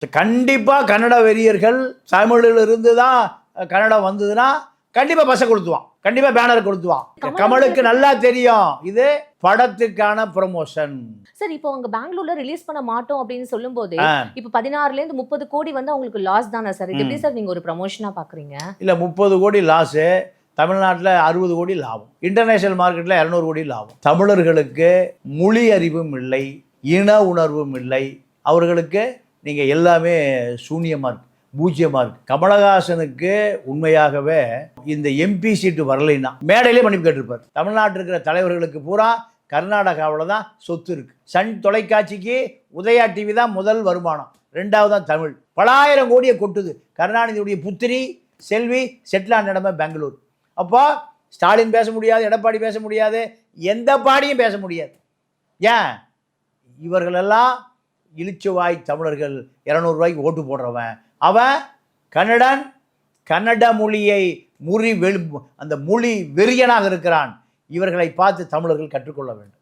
கண்டிப்பாக கன்னட வெறியர்கள் தமிழிலிருந்து தான் கன்னடம் வந்ததுன்னா கண்டிப்பாக பஸ்ஸை கொளுத்துவான், கண்டிப்பாக பேனர் கொளுத்துவான். கமலுக்கு நல்லா தெரியும் இது படத்துக்கான ப்ரொமோஷன். சார் இப்போ அவங்க பெங்களூர்ல ரிலீஸ் பண்ண மாட்டோம் அப்படின்னு சொல்லும் போது இப்போ 16ல இருந்து 30 கோடி வந்து அவங்களுக்கு லாஸ் தானே சார்? இது எப்படி சார் நீங்க ஒரு ப்ரமோஷனா பாக்குறீங்க? இல்ல 30 கோடி லாஸ், தமிழ்நாட்டில் 60 கோடி லாபம், இன்டர்நேஷனல் மார்க்கெட்டில் 200 கோடி லாபம். தமிழர்களுக்கு மொழி அறிவும் இல்லை, இன உணர்வும் இல்லை, அவர்களுக்கு நீங்கள் எல்லாமே சூன்யமாக இருக்கு, பூஜ்யமாக இருக்கு. கமலஹாசனுக்கு உண்மையாகவே இந்த எம்பி சீட்டு வரலைன்னா மேடையிலே மன்னிப்பு கேட்டிருப்பார். தமிழ்நாட்டில் இருக்கிற தலைவர்களுக்கு பூரா கர்நாடகாவில் தான் சொத்து இருக்கு. சன் தொலைக்காட்சிக்கு உதயா டிவி தான் முதல் வருமானம், ரெண்டாவது தான் தமிழ். பலாயிரம் கோடியை கொட்டுது. கருணாநிதியுடைய புத்திரி செல்வி செட்டிலான இடமே பெங்களூர். அப்போ ஸ்டாலின் பேச முடியாது, எடப்பாடி பேச முடியாது, எந்த பாடியும் பேச முடியாது. ஏன்? இவர்களெல்லாம் இழிச்சுவாய் தமிழர்கள், 200 ரூபாய்க்கு ஓட்டு போடுறவன் அவன் கன்னடன், கன்னட மொழியை அந்த மொழி வெறியனாக இருக்கிறான். இவர்களை பார்த்து தமிழர்கள் கற்றுக்கொள்ள வேண்டும்.